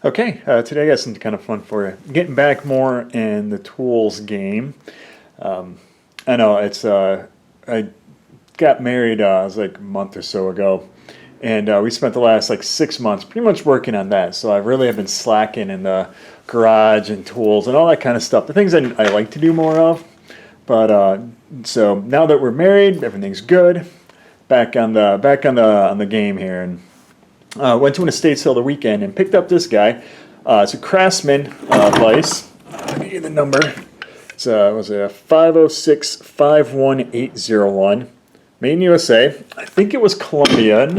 Okay, today I got something kind of fun for you. Getting back more in the tools game. Um, I know I got married, it was like a month or so ago, and we spent the last like 6 months pretty much working on that. So I really have been slacking in the garage and tools and all that kind of stuff. The things I like to do more of. But so now that we're married, everything's good. Back on the game here, and went to an estate sale the weekend and picked up this guy. It's a Craftsman Vise. I'll give you the number. It was a 506-51801. Made in USA. I think it was Columbian.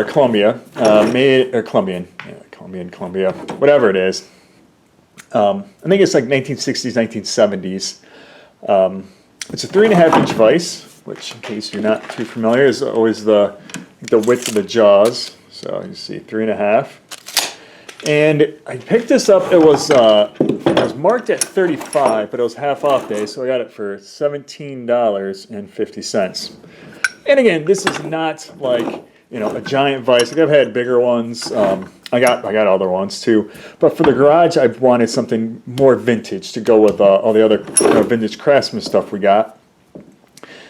Columbia, whatever it is. I think it's like 1960s, 1970s. It's a 3.5-inch vise, which, in case you're not too familiar, is always the width of the jaws. So you see 3.5. And I picked this up. It was marked at 35, but it was half off day, so I got it for $17.50. And again, this is not like a giant vise. Like I've had bigger ones. I got other ones too, but for the garage, I wanted something more vintage to go with all the other Vintage Craftsman stuff we got.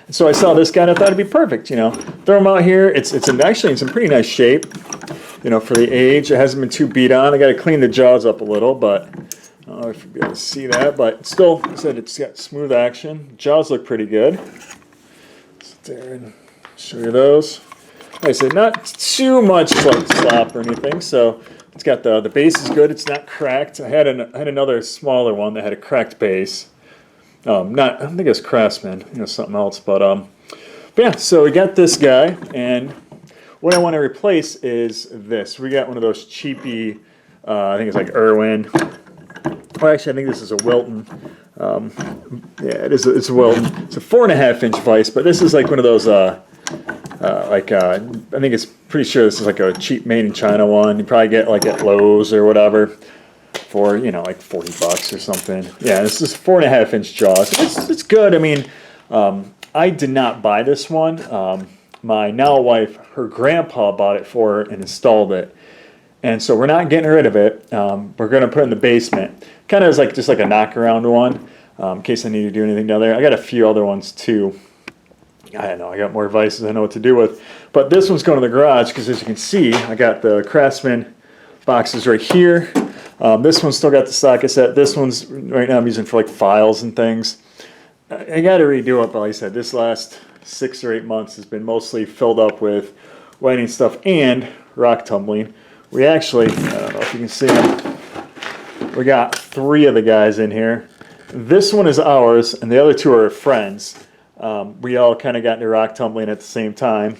And so I saw this guy and I thought it'd be perfect. Throw him out here. Actually in some pretty nice shape. For the age, it hasn't been too beat on. I got to clean the jaws up a little, but I don't know if you'll be able to see that. But still, like I said, it's got smooth action. Jaws look pretty good. Sit there and show you those. Like I said, not too much like slop or anything. So it's got the base is good. It's not cracked. I had another smaller one that had a cracked base. I don't think it's Craftsman, something else. But yeah. So we got this guy, and what I want to replace is this. We got one of those cheapy. I think it's like Irwin. Well, actually, I think this is a Wilton. Yeah, it's a Wilton. It's a 4.5-inch vise, but this is like one of those. I think it's pretty sure this is like a cheap made in China one. You probably get like at Lowe's or whatever for like $40 or something. Yeah, this is 4.5-inch jaws. It's good. I mean, I did not buy this one. My now wife, her grandpa bought it for her and installed it, and so we're not getting rid of it. We're going to put it in the basement, kind of as like just like a knockaround one, in case I need to do anything down there. I got a few other ones too. I don't know, I got more vices I know what to do with. But this one's going to the garage because, as you can see, I got the Craftsman boxes right here. This one's still got the socket set. This one's, right now I'm using for like files and things. I got to redo it, but like I said, this last 6 or 8 months has been mostly filled up with wedding stuff and rock tumbling. We actually, I don't know if you can see them, we got 3 of the guys in here. This one is ours, and the other 2 are friends. We all kind of got into rock tumbling at the same time,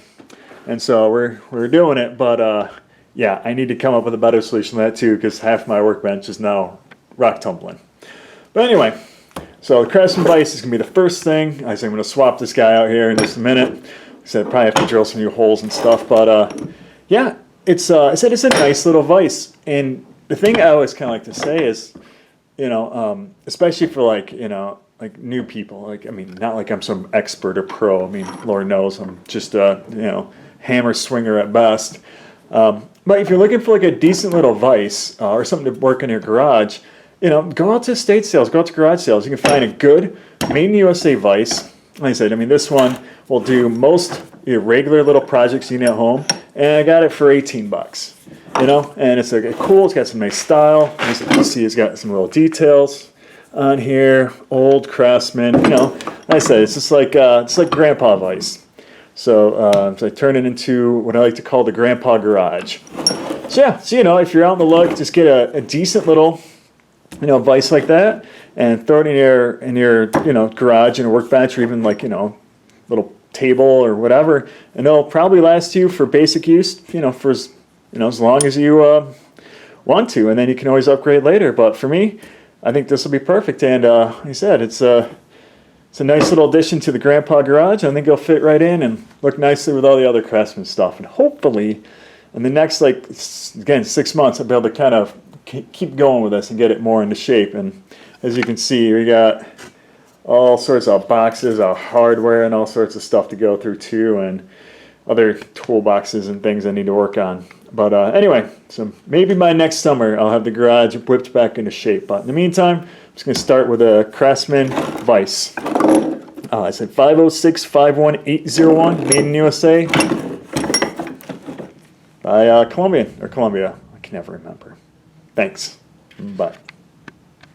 and so we're doing it. But yeah, I need to come up with a better solution to that too, because half my workbench is now rock tumbling. But anyway, so the Craftsman vise is gonna be the first thing. I said I'm gonna swap this guy out here in just a minute. I said probably have to drill some new holes and stuff, but yeah, I said it's a nice little vise. And the thing I always kind of like to say is, especially for like new people, like, I mean, not like I'm some expert or pro. I mean, Lord knows I'm just a, hammer swinger at best. But if you're looking for like a decent little vise or something to work in your garage, go out to estate sales, go out to garage sales. You can find a good made in USA vise. Like I said, I mean, this one will do most regular little projects you need at home, and I got it for $18. And it's like cool. It's got some nice style. As you can see, it's got some little details on here, old Craftsman. Like I said, it's just like Grandpa vise. So I turn it into what I like to call the Grandpa garage. So yeah, so if you're out in the look, just get a decent little vise like that and throw it in your garage in a workbench, or even like little table or whatever, and it'll probably last you for basic use for as long as you want to, and then you can always upgrade later. But for me, I think this will be perfect, and like I said, it's a nice little addition to the Grandpa garage. I think it'll fit right in and look nicely with all the other Craftsman stuff. And hopefully, in the next 6 months, I'll be able to kind of keep going with this and get it more into shape. And as you can see, we got all sorts of boxes of hardware and all sorts of stuff to go through too, and other toolboxes and things I need to work on. But anyway, so maybe by next summer I'll have the garage whipped back into shape. But in the meantime, I'm just going to start with a Craftsman Vise. I said 506-51801, made in USA by Columbian or Columbia. I can never remember. Thanks. Bye.